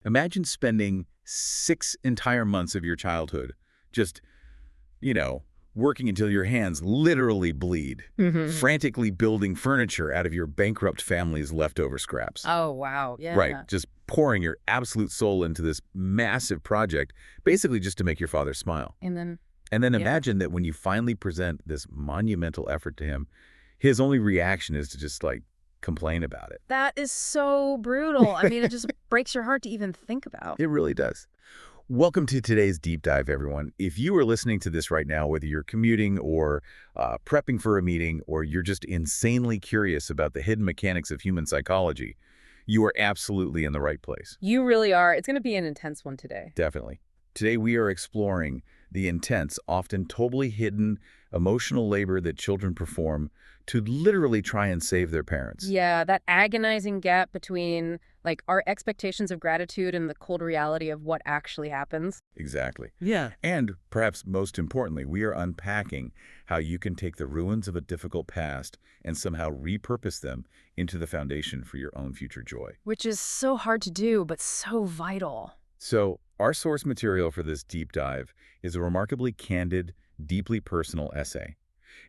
Imagine spending 6 entire months of your childhood just, you know, working until your hands literally bleed, Hmm. frantically building furniture out of your bankrupt family's leftover scraps. Oh, wow. Right, Yeah. just pouring your absolute soul into this massive project, basically just to make your father smile. And then, And then yeah. imagine that when you finally present this monumental effort to him, his only reaction is to just, like, complain about it. That is so brutal. I mean, it just breaks your heart to even think about. It really does. Welcome to today's deep dive, everyone. If you are listening to this right now, whether you're commuting or prepping for a meeting, or you're just insanely curious about the hidden mechanics of human psychology, you are absolutely in the right place. You really are. It's going to be an intense one today. Definitely. Today we are exploring the intense, often totally hidden emotional labor that children perform to literally try and save their parents. Yeah, that agonizing gap between like our expectations of gratitude and the cold reality of what actually happens. Exactly. Yeah. And perhaps most importantly, we are unpacking how you can take the ruins of a difficult past and somehow repurpose them into the foundation for your own future joy. Which is so hard to do, but so vital. So, our source material for this deep dive is a remarkably candid, deeply personal essay.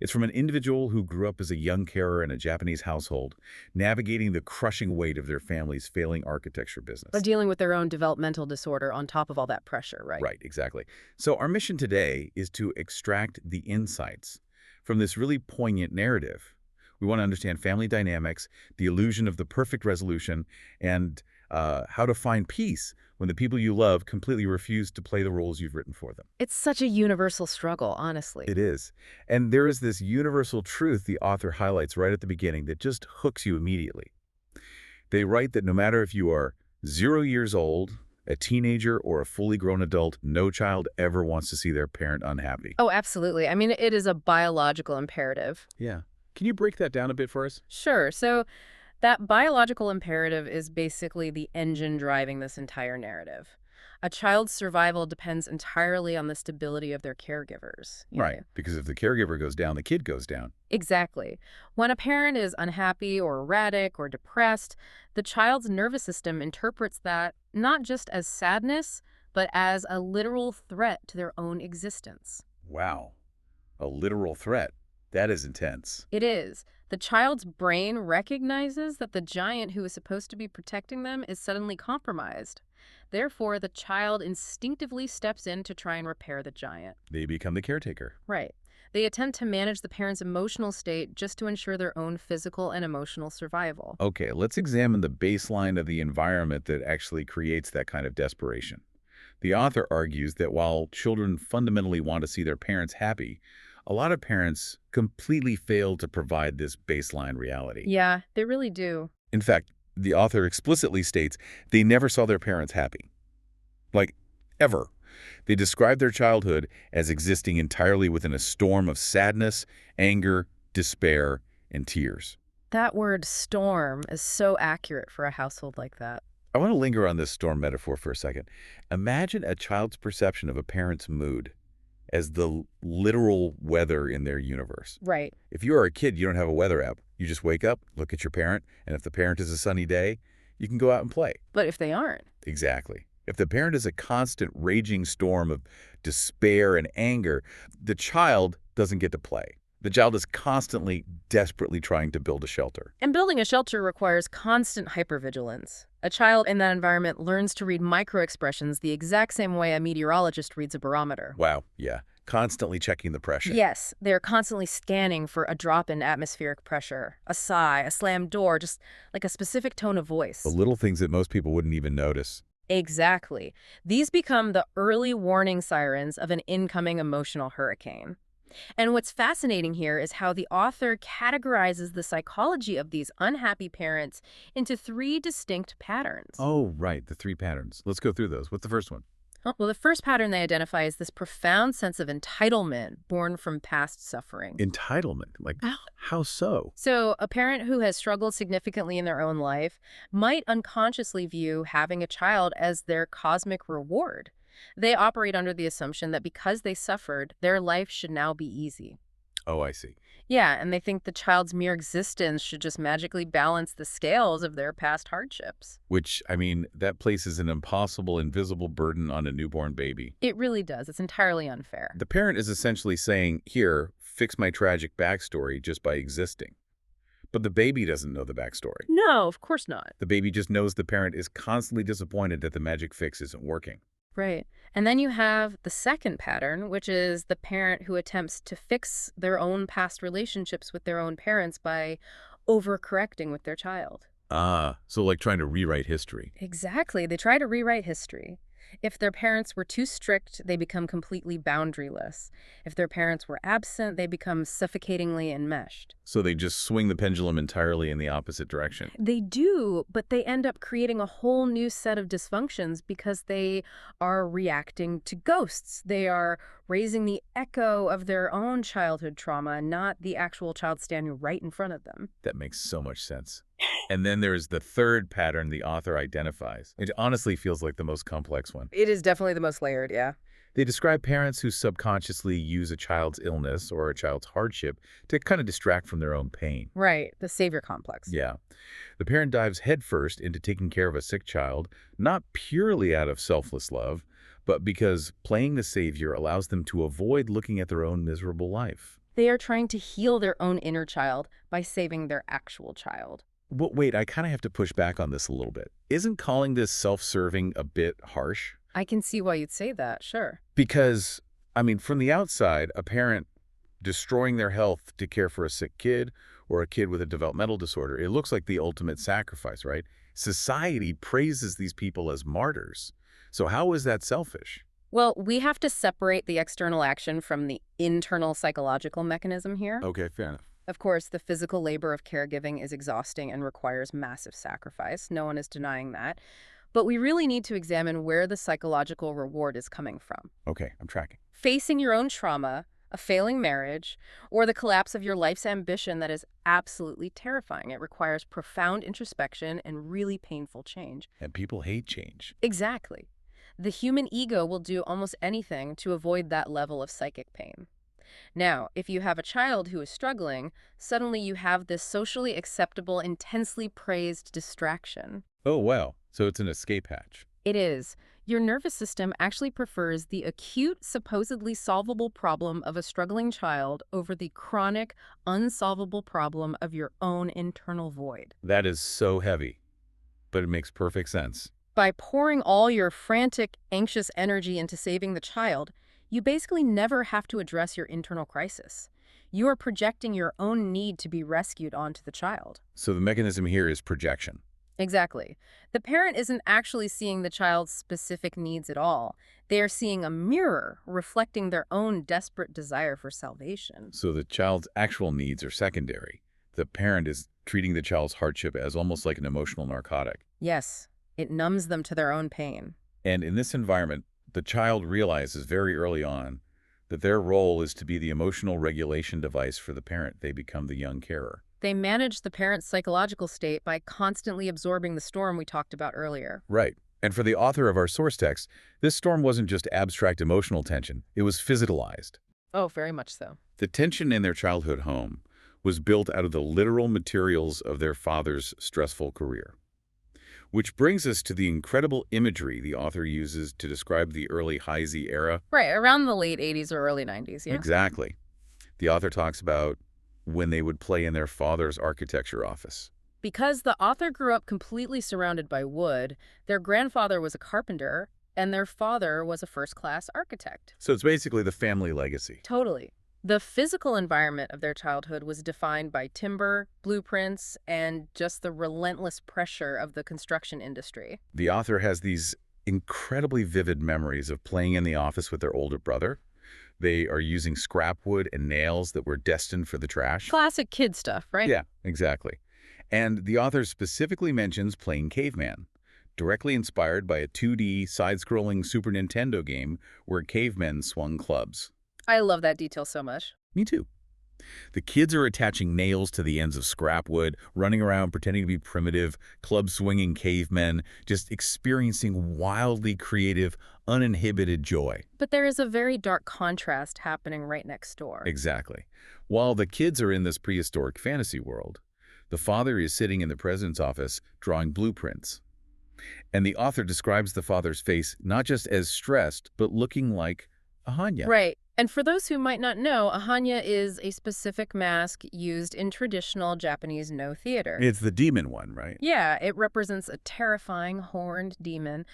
It's from an individual who grew up as a young carer in a Japanese household, navigating the crushing weight of their family's failing architecture business. Or dealing with their own developmental disorder on top of all that pressure, right? Right, exactly. So our mission today is to extract the insights from this really poignant narrative. We want to understand family dynamics, the illusion of the perfect resolution, and how to find peace when the people you love completely refuse to play the roles you've written for them. It's such a universal struggle, honestly. It is. And there is this universal truth the author highlights right at the beginning that just hooks you immediately. They write that no matter if you are 0 years old, a teenager, or a fully grown adult, no child ever wants to see their parent unhappy. Oh, absolutely. I mean, it is a biological imperative. Yeah. Can you break that down a bit for us? Sure. So that biological imperative is basically the engine driving this entire narrative. A child's survival depends entirely on the stability of their caregivers. Right. Because if the caregiver goes down, the kid goes down. Exactly. When a parent is unhappy or erratic or depressed, the child's nervous system interprets that not just as sadness, but as a literal threat to their own existence. Wow. A literal threat. That is intense. It is. The child's brain recognizes that the giant who is supposed to be protecting them is suddenly compromised. Therefore, the child instinctively steps in to try and repair the giant. They become the caretaker. Right. They attempt to manage the parent's emotional state just to ensure their own physical and emotional survival. Okay, let's examine the baseline of the environment that actually creates that kind of desperation. The author argues that while children fundamentally want to see their parents happy, a lot of parents completely fail to provide this baseline reality. Yeah, they really do. In fact, the author explicitly states they never saw their parents happy. Like, ever. They describe their childhood as existing entirely within a storm of sadness, anger, despair, and tears. That word storm is so accurate for a household like that. I want to linger on this storm metaphor for a second. Imagine a child's perception of a parent's mood as the literal weather in their universe. Right. If you are a kid, you don't have a weather app. You just wake up, look at your parent, and if the parent is a sunny day, you can go out and play. But if they aren't? Exactly. If the parent is a constant raging storm of despair and anger, the child doesn't get to play. The child is constantly, desperately trying to build a shelter. And building a shelter requires constant hypervigilance. A child in that environment learns to read microexpressions the exact same way a meteorologist reads a barometer. Wow, yeah. Constantly checking the pressure. Yes, they're constantly scanning for a drop in atmospheric pressure, a sigh, a slammed door, just like a specific tone of voice. The little things that most people wouldn't even notice. Exactly. These become the early warning sirens of an incoming emotional hurricane. And what's fascinating here is how the author categorizes the psychology of these unhappy parents into 3 distinct patterns. Oh, right, the 3 patterns. Let's go through those. What's the first one? Well, the first pattern they identify is this profound sense of entitlement born from past suffering. Entitlement. Like, how so? So, a parent who has struggled significantly in their own life might unconsciously view having a child as their cosmic reward. They operate under the assumption that because they suffered, their life should now be easy. Oh, I see. Yeah, and they think the child's mere existence should just magically balance the scales of their past hardships. Which, I mean, that places an impossible, invisible burden on a newborn baby. It really does. It's entirely unfair. The parent is essentially saying, here, fix my tragic backstory just by existing. But the baby doesn't know the backstory. No, of course not. The baby just knows the parent is constantly disappointed that the magic fix isn't working. Right. And then you have the second pattern, which is the parent who attempts to fix their own past relationships with their own parents by overcorrecting with their child. Ah, so like trying to rewrite history. Exactly. They try to rewrite history. If their parents were too strict, they become completely boundaryless. If their parents were absent, they become suffocatingly enmeshed. So they just swing the pendulum entirely in the opposite direction. They do, but they end up creating a whole new set of dysfunctions because they are reacting to ghosts. They are raising the echo of their own childhood trauma, not the actual child standing right in front of them. That makes so much sense. And then there's the third pattern the author identifies. It honestly feels like the most complex one. It is definitely the most layered, yeah. They describe parents who subconsciously use a child's illness or a child's hardship to kind of distract from their own pain. Right, the savior complex. Yeah. The parent dives headfirst into taking care of a sick child, not purely out of selfless love, but because playing the savior allows them to avoid looking at their own miserable life. They are trying to heal their own inner child by saving their actual child. But wait, I kind of have to push back on this a little bit. Isn't calling this self-serving a bit harsh? I can see why you'd say that, sure. Because, I mean, from the outside, a parent destroying their health to care for a sick kid or a kid with a developmental disorder, it looks like the ultimate sacrifice, right? Society praises these people as martyrs. So how is that selfish? Well, we have to separate the external action from the internal psychological mechanism here. Okay, fair enough. Of course, the physical labor of caregiving is exhausting and requires massive sacrifice. No one is denying that. But we really need to examine where the psychological reward is coming from. Okay, I'm tracking. Facing your own trauma, a failing marriage, or the collapse of your life's ambition that is absolutely terrifying. It requires profound introspection and really painful change. And people hate change. Exactly. The human ego will do almost anything to avoid that level of psychic pain. Now, if you have a child who is struggling, suddenly you have this socially acceptable, intensely praised distraction. Oh, wow. So it's an escape hatch. It is. Your nervous system actually prefers the acute, supposedly solvable problem of a struggling child over the chronic, unsolvable problem of your own internal void. That is so heavy, but it makes perfect sense. By pouring all your frantic, anxious energy into saving the child, you basically never have to address your internal crisis. You are projecting your own need to be rescued onto the child. So the mechanism here is projection. Exactly. The parent isn't actually seeing the child's specific needs at all. They are seeing a mirror reflecting their own desperate desire for salvation. So the child's actual needs are secondary. The parent is treating the child's hardship as almost like an emotional narcotic. Yes, it numbs them to their own pain. And in this environment, the child realizes very early on that their role is to be the emotional regulation device for the parent. They become the young carer. They manage the parent's psychological state by constantly absorbing the storm we talked about earlier. Right. And for the author of our source text, this storm wasn't just abstract emotional tension. It was physicalized. Oh, very much so. The tension in their childhood home was built out of the literal materials of their father's stressful career. Which brings us to the incredible imagery the author uses to describe the early High-Z era. Right, around the late 80s or early 90s, yeah? Exactly. The author talks about when they would play in their father's architecture office. Because the author grew up completely surrounded by wood, their grandfather was a carpenter, and their father was a first-class architect. So it's basically the family legacy. Totally. The physical environment of their childhood was defined by timber, blueprints, and just the relentless pressure of the construction industry. The author has these incredibly vivid memories of playing in the office with their older brother. They are using scrap wood and nails that were destined for the trash. Classic kid stuff, right? Yeah, exactly. And the author specifically mentions playing Caveman, directly inspired by a 2D side-scrolling Super Nintendo game where cavemen swung clubs. I love that detail so much. Me too. The kids are attaching nails to the ends of scrap wood, running around pretending to be primitive, club-swinging cavemen, just experiencing wildly creative, uninhibited joy. But there is a very dark contrast happening right next door. Exactly. While the kids are in this prehistoric fantasy world, the father is sitting in the president's office drawing blueprints. And the author describes the father's face not just as stressed, but looking like a Hanya. Right. And for those who might not know, a hanya is a specific mask used in traditional Japanese no theater. It's the demon one, right? Yeah, it represents a terrifying horned demon,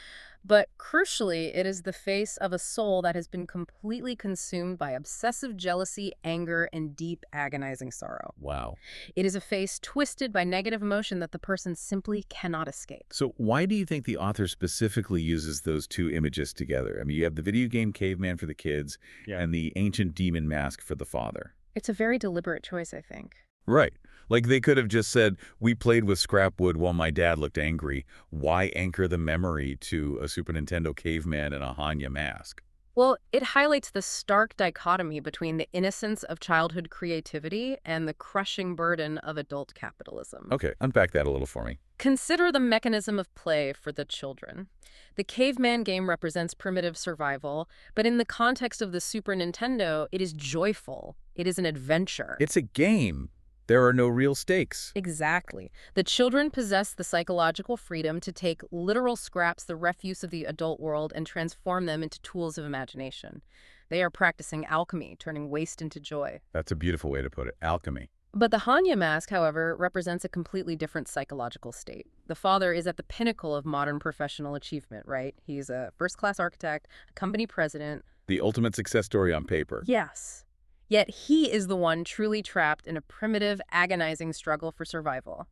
but crucially, it is the face of a soul that has been completely consumed by obsessive jealousy, anger, and deep agonizing sorrow. Wow. It is a face twisted by negative emotion that the person simply cannot escape. So why do you think the author specifically uses those two images together? I mean, you have the video game caveman for the kids and the ancient demon mask for the father. It's a very deliberate choice, I think. Right. Like they could have just said, we played with scrap wood while my dad looked angry. Why anchor the memory to a Super Nintendo caveman and a Hanya mask? Well, it highlights the stark dichotomy between the innocence of childhood creativity and the crushing burden of adult capitalism. Okay, unpack that a little for me. Consider the mechanism of play for the children. The caveman game represents primitive survival, but in the context of the Super Nintendo, it is joyful. It is an adventure. It's a game. There are no real stakes. Exactly. The children possess the psychological freedom to take literal scraps, the refuse of the adult world, and transform them into tools of imagination. They are practicing alchemy, turning waste into joy. That's a beautiful way to put it. Alchemy. But the Hanya mask, however, represents a completely different psychological state. The father is at the pinnacle of modern professional achievement, right? He's a first-class architect, a company president. The ultimate success story on paper. Yes. Yet he is the one truly trapped in a primitive, agonizing struggle for survival.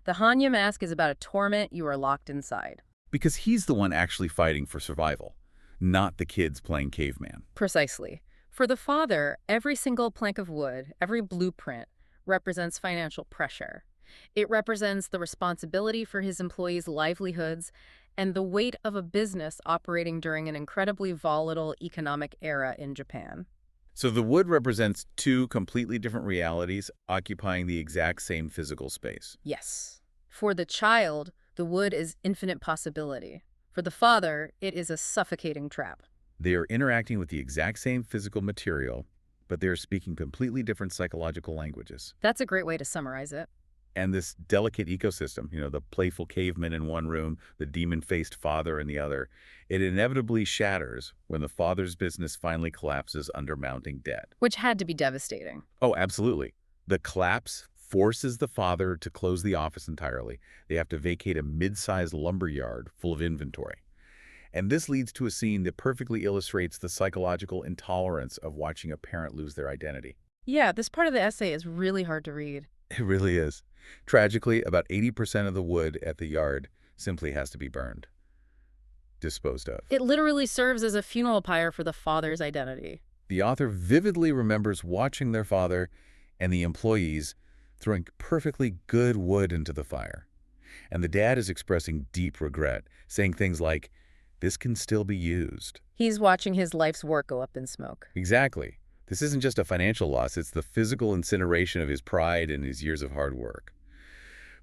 The Hanya mask is about a torment you are locked inside. Because he's the one actually fighting for survival, not the kids playing caveman. Precisely. For the father, every single plank of wood, every blueprint, represents financial pressure. It represents the responsibility for his employees' livelihoods and the weight of a business operating during an incredibly volatile economic era in Japan. So the wood represents two completely different realities occupying the exact same physical space. Yes. For the child, the wood is infinite possibility. For the father, it is a suffocating trap. They are interacting with the exact same physical material, but they are speaking completely different psychological languages. That's a great way to summarize it. And this delicate ecosystem, the playful caveman in one room, the demon-faced father in the other, it inevitably shatters when the father's business finally collapses under mounting debt. Which had to be devastating. Oh, absolutely. The collapse forces the father to close the office entirely. They have to vacate a mid-sized lumber yard full of inventory. And this leads to a scene that perfectly illustrates the psychological intolerance of watching a parent lose their identity. Yeah, this part of the essay is really hard to read. It really is. Tragically, about 80% of the wood at the yard simply has to be burned, disposed of. It literally serves as a funeral pyre for the father's identity. The author vividly remembers watching their father and the employees throwing perfectly good wood into the fire. And the dad is expressing deep regret, saying things like, "This can still be used." He's watching his life's work go up in smoke. Exactly. This isn't just a financial loss, it's the physical incineration of his pride and his years of hard work.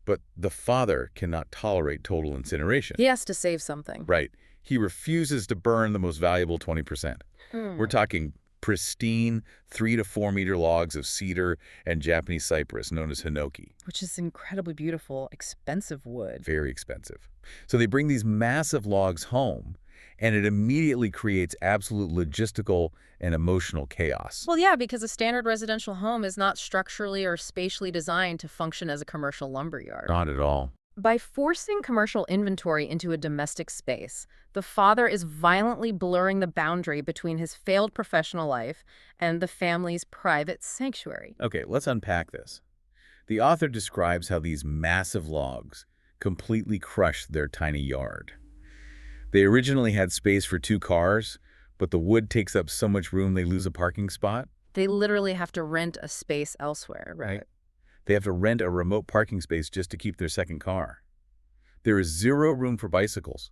But the father cannot tolerate total incineration. He has to save something. Right. He refuses to burn the most valuable 20%. We're talking pristine 3 to 4 meter logs of cedar and Japanese cypress known as hinoki. Which is incredibly beautiful, expensive wood. Very expensive. So they bring these massive logs home, and it immediately creates absolute logistical and emotional chaos. Well, yeah, because a standard residential home is not structurally or spatially designed to function as a commercial lumberyard. Not at all. By forcing commercial inventory into a domestic space, the father is violently blurring the boundary between his failed professional life and the family's private sanctuary. Okay, let's unpack this. The author describes how these massive logs completely crushed their tiny yard. They originally had space for 2 cars, but the wood takes up so much room they lose a parking spot. They literally have to rent a space elsewhere, right? They have to rent a remote parking space just to keep their second car. There is 0 room for bicycles,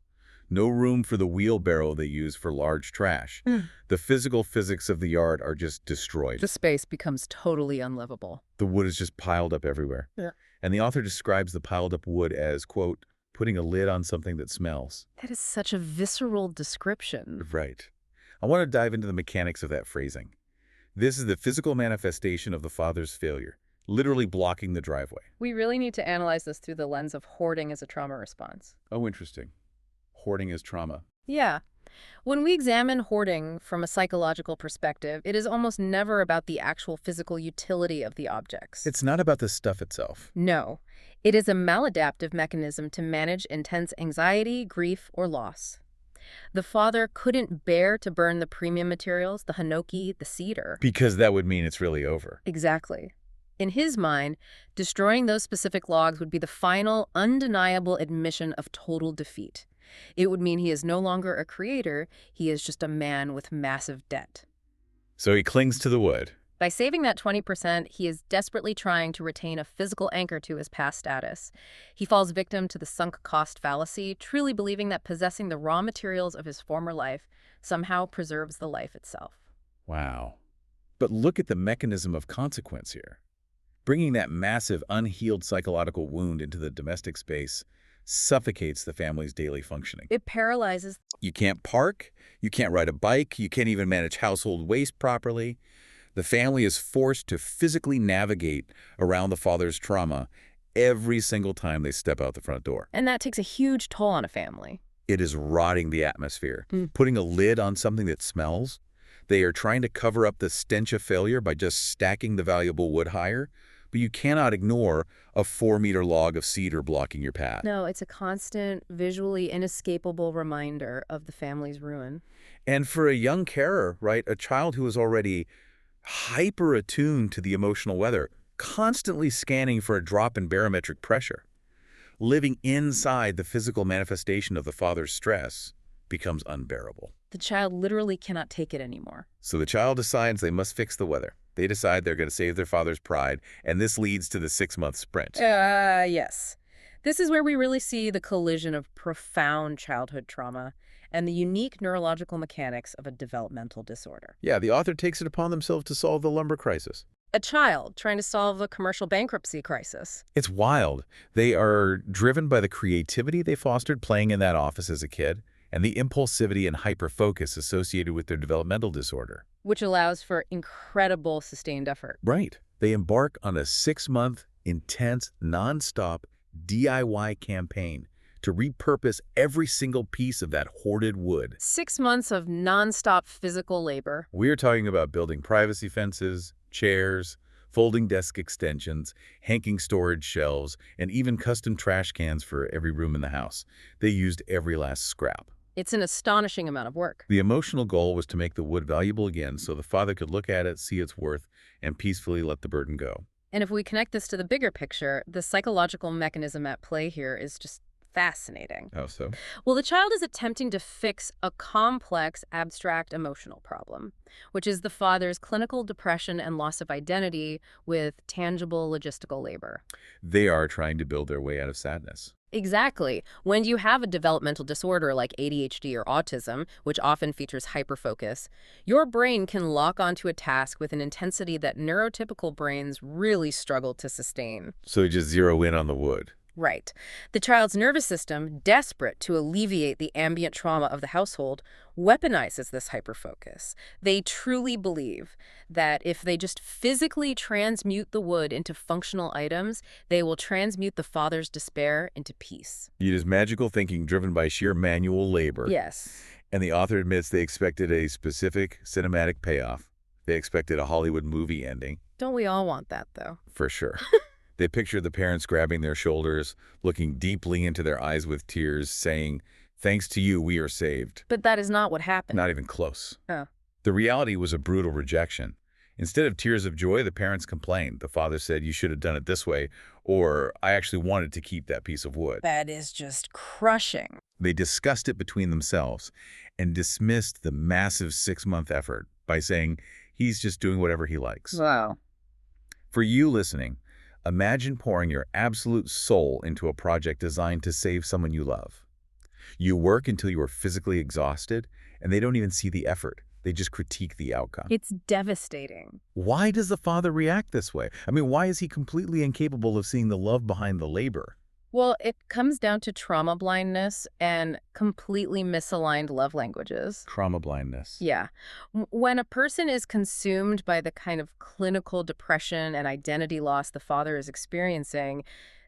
No room for the wheelbarrow they use for large trash. Mm. The physical physics of the yard are just destroyed. The space becomes totally unlivable. The wood is just piled up everywhere. Yeah. And the author describes the piled up wood as, quote, putting a lid on something that smells. That is such a visceral description. Right. I want to dive into the mechanics of that phrasing. This is the physical manifestation of the father's failure, literally blocking the driveway. We really need to analyze this through the lens of hoarding as a trauma response. Oh, interesting. Hoarding as trauma. Yeah. When we examine hoarding from a psychological perspective, it is almost never about the actual physical utility of the objects. It's not about the stuff itself. No. It is a maladaptive mechanism to manage intense anxiety, grief, or loss. The father couldn't bear to burn the premium materials, the hinoki, the cedar. Because that would mean it's really over. Exactly. In his mind, destroying those specific logs would be the final, undeniable admission of total defeat. It would mean he is no longer a creator, he is just a man with massive debt. So he clings to the wood. By saving that 20%, he is desperately trying to retain a physical anchor to his past status. He falls victim to the sunk cost fallacy, truly believing that possessing the raw materials of his former life somehow preserves the life itself. Wow. But look at the mechanism of consequence here. Bringing that massive, unhealed psychological wound into the domestic space suffocates the family's daily functioning. It paralyzes. You can't park, you can't ride a bike, you can't even manage household waste properly. The family is forced to physically navigate around the father's trauma every single time they step out the front door. And that takes a huge toll on a family. It is rotting the atmosphere. Putting a lid on something that smells. They are trying to cover up the stench of failure by just stacking the valuable wood higher. But you cannot ignore a 4-meter log of cedar blocking your path. No, it's a constant, visually inescapable reminder of the family's ruin. And for a young carer, right, a child who is already hyper-attuned to the emotional weather, constantly scanning for a drop in barometric pressure, living inside the physical manifestation of the father's stress becomes unbearable. The child literally cannot take it anymore. So the child decides they must fix the weather. They decide they're going to save their father's pride, and this leads to the 6-month sprint. Yes. This is where we really see the collision of profound childhood trauma and the unique neurological mechanics of a developmental disorder. Yeah, the author takes it upon themselves to solve the lumber crisis. A child trying to solve a commercial bankruptcy crisis. It's wild. They are driven by the creativity they fostered playing in that office as a kid, and the impulsivity and hyperfocus associated with their developmental disorder. Which allows for incredible sustained effort. Right. They embark on a 6-month, intense, non-stop DIY campaign to repurpose every single piece of that hoarded wood. 6 months of nonstop physical labor. We're talking about building privacy fences, chairs, folding desk extensions, hanging storage shelves, and even custom trash cans for every room in the house. They used every last scrap. It's an astonishing amount of work. The emotional goal was to make the wood valuable again so the father could look at it, see its worth, and peacefully let the burden go. And if we connect this to the bigger picture, the psychological mechanism at play here is just fascinating. How so? Well, the child is attempting to fix a complex, abstract emotional problem, which is the father's clinical depression and loss of identity with tangible logistical labor. They are trying to build their way out of sadness. Exactly. When you have a developmental disorder like ADHD or autism, which often features hyperfocus, your brain can lock onto a task with an intensity that neurotypical brains really struggle to sustain. So they just zero in on the wood. Right. The child's nervous system, desperate to alleviate the ambient trauma of the household, weaponizes this hyperfocus. They truly believe that if they just physically transmute the wood into functional items, they will transmute the father's despair into peace. It is magical thinking driven by sheer manual labor. Yes. And the author admits they expected a specific cinematic payoff. They expected a Hollywood movie ending. Don't we all want that, though? For sure. They pictured the parents grabbing their shoulders, looking deeply into their eyes with tears, saying, "Thanks to you, we are saved." But that is not what happened. Not even close. Oh. The reality was a brutal rejection. Instead of tears of joy, the parents complained. The father said, "You should have done it this way," or "I actually wanted to keep that piece of wood." That is just crushing. They discussed it between themselves and dismissed the massive 6-month effort by saying, "He's just doing whatever he likes." Wow. For you listening, imagine pouring your absolute soul into a project designed to save someone you love. You work until you are physically exhausted, and they don't even see the effort. They just critique the outcome. It's devastating. Why does the father react this way? I mean, why is he completely incapable of seeing the love behind the labor? Well, it comes down to trauma blindness and completely misaligned love languages. Trauma blindness. Yeah. When a person is consumed by the kind of clinical depression and identity loss the father is experiencing,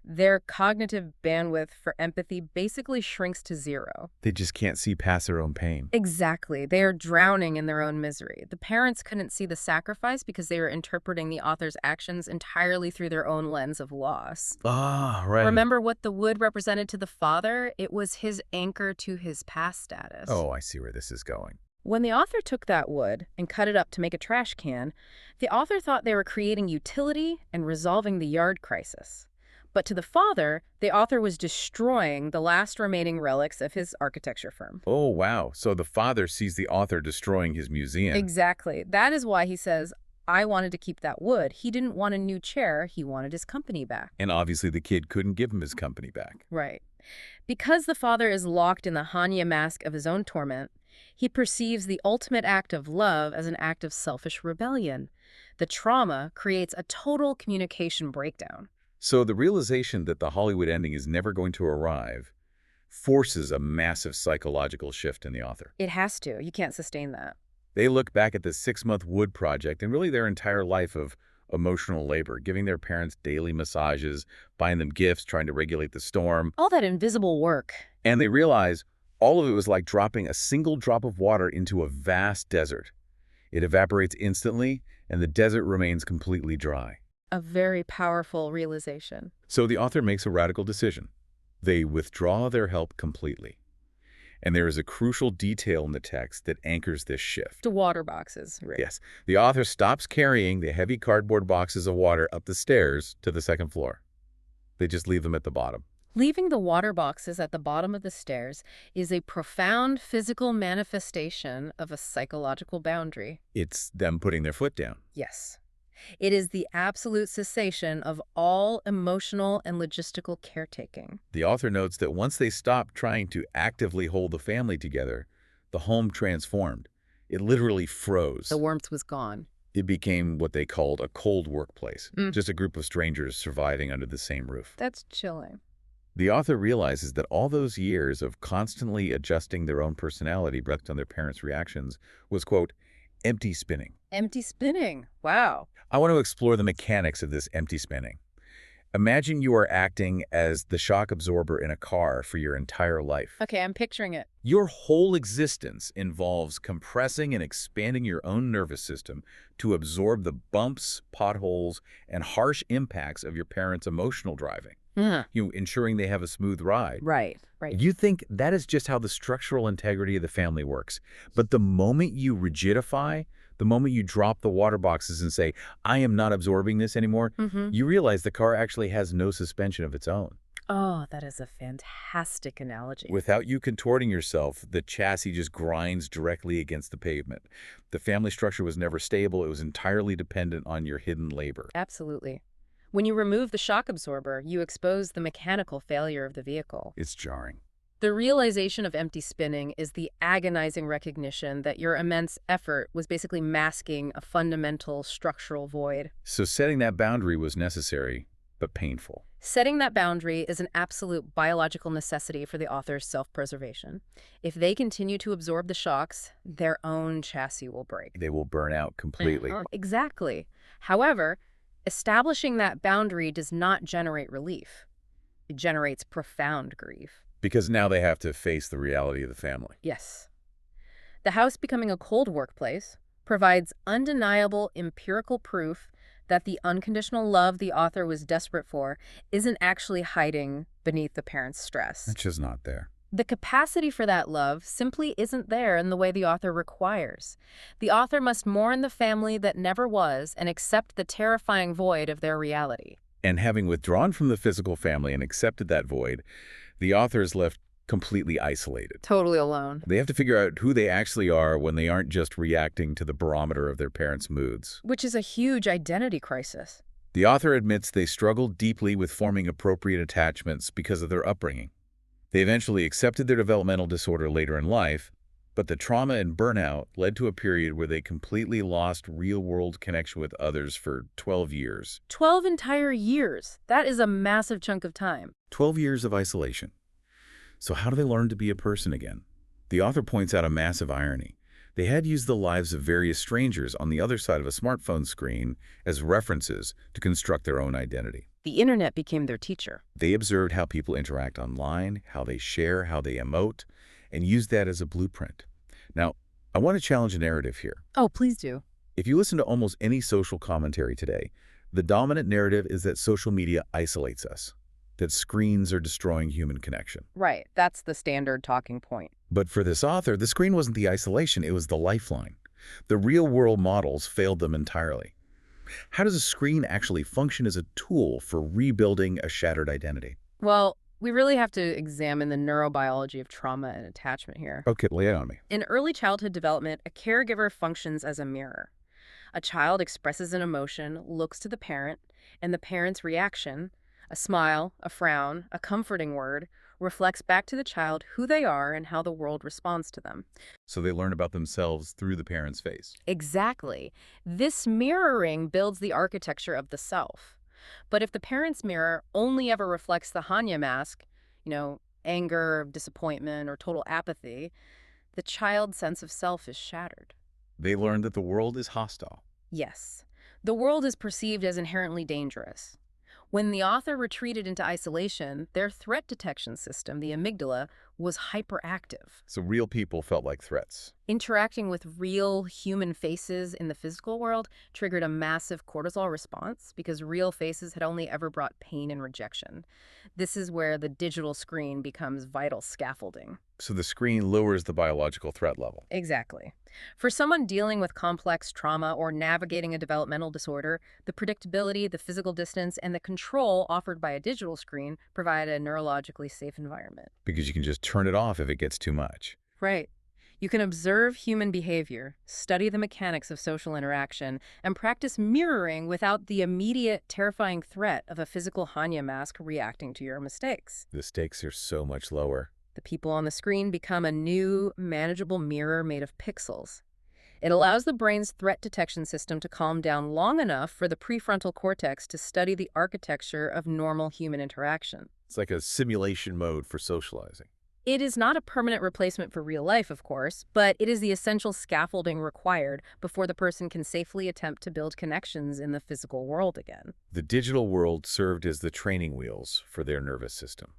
their cognitive bandwidth for empathy basically shrinks to zero. They just can't see past their own pain. Exactly. They are drowning in their own misery. The parents couldn't see the sacrifice because they were interpreting the author's actions entirely through their own lens of loss. Ah, right. Remember what the wood represented to the father? It was his anchor to his past status. Oh, I see where this is going. When the author took that wood and cut it up to make a trash can, the author thought they were creating utility and resolving the yard crisis. But to the father, the author was destroying the last remaining relics of his architecture firm. Oh, wow. So the father sees the author destroying his museum. Exactly. That is why he says, I wanted to keep that wood. He didn't want a new chair. He wanted his company back. And obviously the kid couldn't give him his company back. Right. Because the father is locked in the Hanya mask of his own torment, he perceives the ultimate act of love as an act of selfish rebellion. The trauma creates a total communication breakdown. So the realization that the Hollywood ending is never going to arrive forces a massive psychological shift in the author. It has to. You can't sustain that. They look back at the 6-month wood project and really their entire life of emotional labor, giving their parents daily massages, buying them gifts, trying to regulate the storm. All that invisible work. And they realize all of it was like dropping a single drop of water into a vast desert. It evaporates instantly, and the desert remains completely dry. A very powerful realization. So the author makes a radical decision. They withdraw their help completely. And there is a crucial detail in the text that anchors this shift. The water boxes, right? Yes. The author stops carrying the heavy cardboard boxes of water up the stairs to the second floor. They just leave them at the bottom. Leaving the water boxes at the bottom of the stairs is a profound physical manifestation of a psychological boundary. It's them putting their foot down. Yes. It is the absolute cessation of all emotional and logistical caretaking. The author notes that once they stopped trying to actively hold the family together, the home transformed. It literally froze. The warmth was gone. It became what they called a cold workplace, just a group of strangers surviving under the same roof. That's chilling. The author realizes that all those years of constantly adjusting their own personality based on their parents' reactions was, quote, empty spinning. Empty spinning. Wow. I want to explore the mechanics of this empty spinning. Imagine you are acting as the shock absorber in a car for your entire life. Okay, I'm picturing it. Your whole existence involves compressing and expanding your own nervous system to absorb the bumps, potholes, and harsh impacts of your parents' emotional driving. Ensuring they have a smooth ride. Right. You think that is just how the structural integrity of the family works. But the moment you rigidify, the moment you drop the water boxes and say, I am not absorbing this anymore, you realize the car actually has no suspension of its own. Oh, that is a fantastic analogy. Without you contorting yourself, the chassis just grinds directly against the pavement. The family structure was never stable. It was entirely dependent on your hidden labor. Absolutely. When you remove the shock absorber, you expose the mechanical failure of the vehicle. It's jarring. The realization of empty spinning is the agonizing recognition that your immense effort was basically masking a fundamental structural void. So setting that boundary was necessary, but painful. Setting that boundary is an absolute biological necessity for the author's self-preservation. If they continue to absorb the shocks, their own chassis will break. They will burn out completely. Exactly. However, establishing that boundary does not generate relief. It generates profound grief. Because now they have to face the reality of the family. Yes. The house becoming a cold workplace provides undeniable empirical proof that the unconditional love the author was desperate for isn't actually hiding beneath the parents' stress. It's just not there. The capacity for that love simply isn't there in the way the author requires. The author must mourn the family that never was and accept the terrifying void of their reality. And having withdrawn from the physical family and accepted that void, the author is left completely isolated. Totally alone. They have to figure out who they actually are when they aren't just reacting to the barometer of their parents' moods. Which is a huge identity crisis. The author admits they struggled deeply with forming appropriate attachments because of their upbringing. They eventually accepted their developmental disorder later in life, but the trauma and burnout led to a period where they completely lost real-world connection with others for 12 years. 12 entire years. That is a massive chunk of time. 12 years of isolation. So how do they learn to be a person again? The author points out a massive irony. They had used the lives of various strangers on the other side of a smartphone screen as references to construct their own identity. The internet became their teacher. They observed how people interact online, how they share, how they emote, and used that as a blueprint. Now, I want to challenge a narrative here. Oh, please do. If you listen to almost any social commentary today, the dominant narrative is that social media isolates us, that screens are destroying human connection. Right. That's the standard talking point. But for this author, the screen wasn't the isolation, it was the lifeline. The real-world models failed them entirely. How does a screen actually function as a tool for rebuilding a shattered identity? Well, we really have to examine the neurobiology of trauma and attachment here. Okay, lay it on me. In early childhood development, a caregiver functions as a mirror. A child expresses an emotion, looks to the parent, and the parent's reaction, a smile, a frown, a comforting word, reflects back to the child who they are and how the world responds to them. So they learn about themselves through the parent's face. Exactly. This mirroring builds the architecture of the self. But if the parent's mirror only ever reflects the Hanya mask, anger, disappointment, or total apathy, the child's sense of self is shattered. They learn that the world is hostile. Yes, the world is perceived as inherently dangerous. When the author retreated into isolation, their threat detection system, the amygdala, was hyperactive. So real people felt like threats. Interacting with real human faces in the physical world triggered a massive cortisol response because real faces had only ever brought pain and rejection. This is where the digital screen becomes vital scaffolding. So the screen lowers the biological threat level. Exactly. For someone dealing with complex trauma or navigating a developmental disorder, the predictability, the physical distance, and the control offered by a digital screen provide a neurologically safe environment. Because you can just turn it off if it gets too much. Right. You can observe human behavior, study the mechanics of social interaction, and practice mirroring without the immediate, terrifying threat of a physical Hanya mask reacting to your mistakes. The stakes are so much lower. The people on the screen become a new, manageable mirror made of pixels. It allows the brain's threat detection system to calm down long enough for the prefrontal cortex to study the architecture of normal human interaction. It's like a simulation mode for socializing. It is not a permanent replacement for real life, of course, but it is the essential scaffolding required before the person can safely attempt to build connections in the physical world again. The digital world served as the training wheels for their nervous system.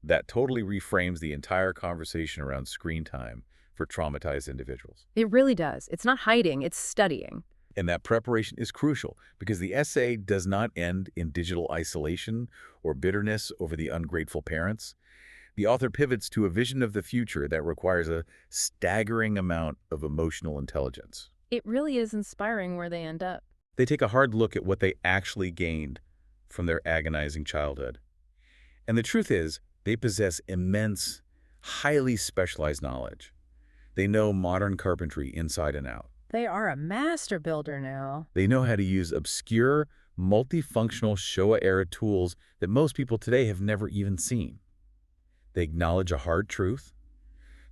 That totally reframes the entire conversation around screen time for traumatized individuals. It really does. It's not hiding, it's studying. And that preparation is crucial because the essay does not end in digital isolation or bitterness over the ungrateful parents. The author pivots to a vision of the future that requires a staggering amount of emotional intelligence. It really is inspiring where they end up. They take a hard look at what they actually gained from their agonizing childhood. And the truth is, they possess immense, highly specialized knowledge. They know modern carpentry inside and out. They are a master builder now. They know how to use obscure, multifunctional Showa-era tools that most people today have never even seen. They acknowledge a hard truth.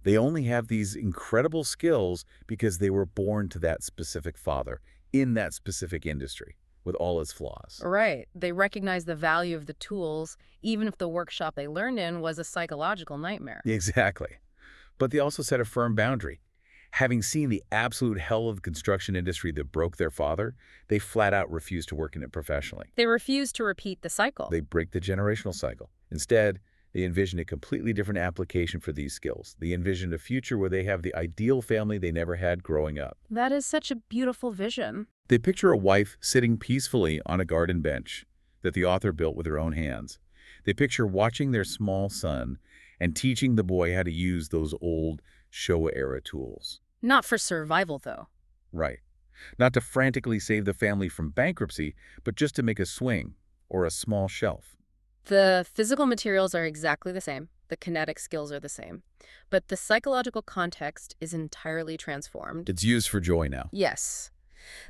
They only have these incredible skills because they were born to that specific father, in that specific industry, with all its flaws. Right. They recognize the value of the tools, even if the workshop they learned in was a psychological nightmare. Exactly. But they also set a firm boundary. Having seen the absolute hell of the construction industry that broke their father, they flat out refuse to work in it professionally. They refuse to repeat the cycle. They break the generational cycle. Instead, they envision a completely different application for these skills. They envision a future where they have the ideal family they never had growing up. That is such a beautiful vision. They picture a wife sitting peacefully on a garden bench that the author built with her own hands. They picture watching their small son and teaching the boy how to use those old Showa-era tools. Not for survival, though. Right. Not to frantically save the family from bankruptcy, but just to make a swing or a small shelf. The physical materials are exactly the same. The kinetic skills are the same. But the psychological context is entirely transformed. It's used for joy now. Yes.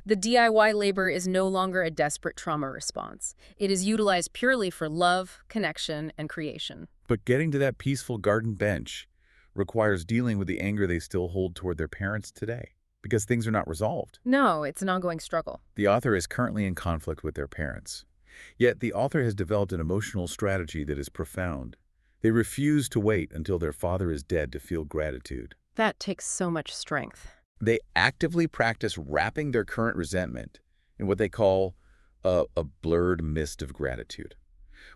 The DIY labor is no longer a desperate trauma response. It is utilized purely for love, connection, and creation. But getting to that peaceful garden bench requires dealing with the anger they still hold toward their parents today, because things are not resolved. No, it's an ongoing struggle. The author is currently in conflict with their parents. Yet the author has developed an emotional strategy that is profound. They refuse to wait until their father is dead to feel gratitude. That takes so much strength. They actively practice wrapping their current resentment in what they call a blurred mist of gratitude.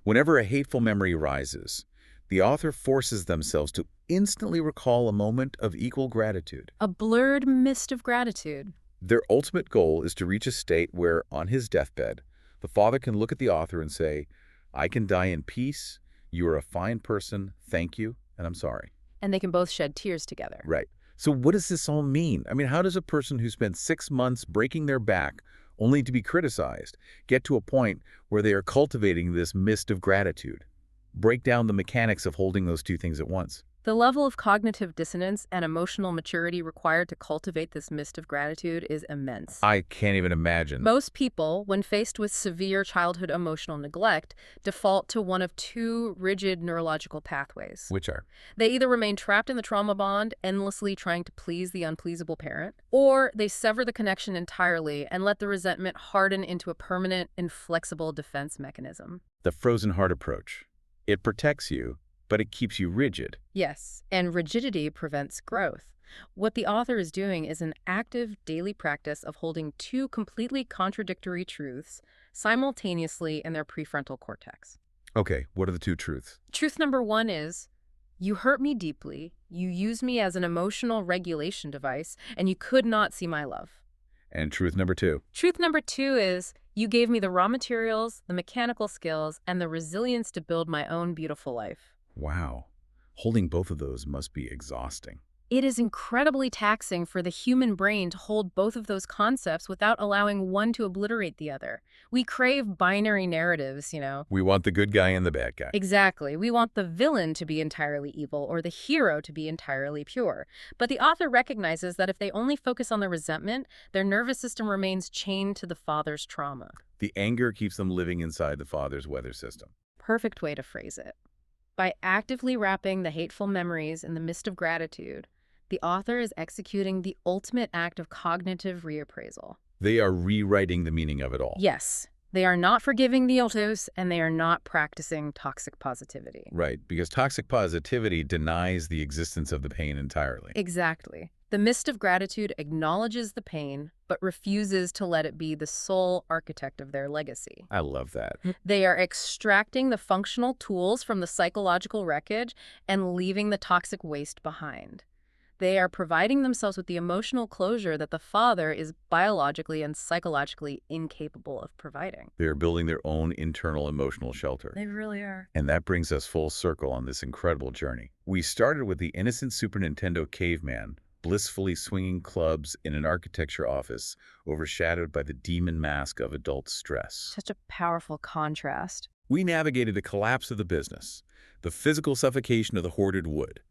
Whenever a hateful memory rises, the author forces themselves to instantly recall a moment of equal gratitude. A blurred mist of gratitude. Their ultimate goal is to reach a state where, on his deathbed, the father can look at the author and say, "I can die in peace, you are a fine person, thank you, and I'm sorry." And they can both shed tears together. Right. So what does this all mean? I mean, how does a person who spent 6 months breaking their back only to be criticized get to a point where they are cultivating this mist of gratitude? Break down the mechanics of holding those two things at once. The level of cognitive dissonance and emotional maturity required to cultivate this mist of gratitude is immense. I can't even imagine. Most people, when faced with severe childhood emotional neglect, default to one of two rigid neurological pathways. Which are? They either remain trapped in the trauma bond, endlessly trying to please the unpleasable parent, or they sever the connection entirely and let the resentment harden into a permanent, inflexible defense mechanism. The frozen heart approach. It protects you, but it keeps you rigid. Yes, and rigidity prevents growth. What the author is doing is an active daily practice of holding two completely contradictory truths simultaneously in their prefrontal cortex. Okay, what are the two truths? Truth number one is, you hurt me deeply, you use me as an emotional regulation device, and you could not see my love. And truth number two? Truth number two is, you gave me the raw materials, the mechanical skills, and the resilience to build my own beautiful life. Wow. Holding both of those must be exhausting. It is incredibly taxing for the human brain to hold both of those concepts without allowing one to obliterate the other. We crave binary narratives, We want the good guy and the bad guy. Exactly. We want the villain to be entirely evil or the hero to be entirely pure. But the author recognizes that if they only focus on the resentment, their nervous system remains chained to the father's trauma. The anger keeps them living inside the father's weather system. Perfect way to phrase it. By actively wrapping the hateful memories in the mist of gratitude, the author is executing the ultimate act of cognitive reappraisal. They are rewriting the meaning of it all. Yes, they are not forgiving the autos, and they are not practicing toxic positivity. Right, because toxic positivity denies the existence of the pain entirely. Exactly. The mist of gratitude acknowledges the pain, but refuses to let it be the sole architect of their legacy. I love that. They are extracting the functional tools from the psychological wreckage and leaving the toxic waste behind. They are providing themselves with the emotional closure that the father is biologically and psychologically incapable of providing. They are building their own internal emotional shelter. They really are. And that brings us full circle on this incredible journey. We started with the innocent Super Nintendo caveman, blissfully swinging clubs in an architecture office, overshadowed by the demon mask of adult stress. Such a powerful contrast. We navigated the collapse of the business, the physical suffocation of the hoarded wood,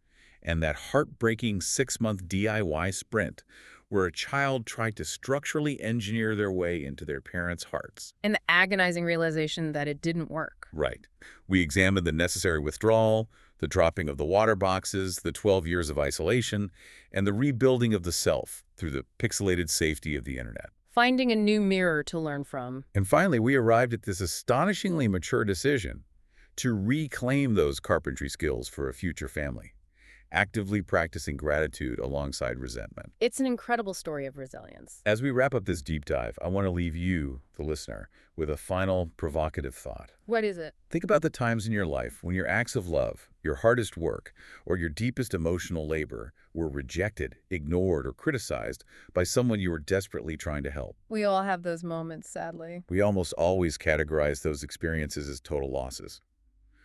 and that heartbreaking 6-month DIY sprint where a child tried to structurally engineer their way into their parents' hearts. And the agonizing realization that it didn't work. Right. We examined the necessary withdrawal, the dropping of the water boxes, the 12 years of isolation, and the rebuilding of the self through the pixelated safety of the internet. Finding a new mirror to learn from. And finally, we arrived at this astonishingly mature decision to reclaim those carpentry skills for a future family, actively practicing gratitude alongside resentment. It's an incredible story of resilience. As we wrap up this deep dive, I want to leave you, the listener, with a final provocative thought. What is it? Think about the times in your life when your acts of love, your hardest work, or your deepest emotional labor were rejected, ignored, or criticized by someone you were desperately trying to help. We all have those moments, sadly. We almost always categorize those experiences as total losses.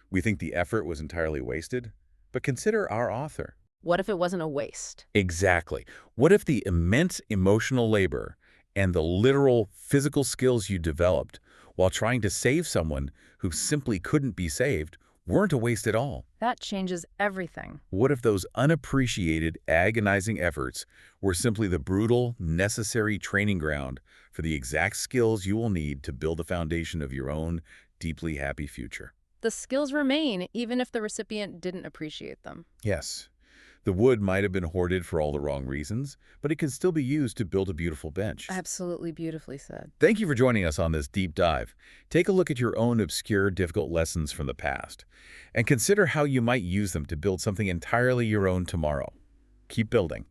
We think the effort was entirely wasted. But consider our author. What if it wasn't a waste? Exactly. What if the immense emotional labor and the literal physical skills you developed while trying to save someone who simply couldn't be saved weren't a waste at all? That changes everything. What if those unappreciated, agonizing efforts were simply the brutal, necessary training ground for the exact skills you will need to build the foundation of your own deeply happy future? The skills remain even if the recipient didn't appreciate them. Yes. The wood might have been hoarded for all the wrong reasons, but it can still be used to build a beautiful bench. Absolutely beautifully said. Thank you for joining us on this deep dive. Take a look at your own obscure, difficult lessons from the past, and consider how you might use them to build something entirely your own tomorrow. Keep building.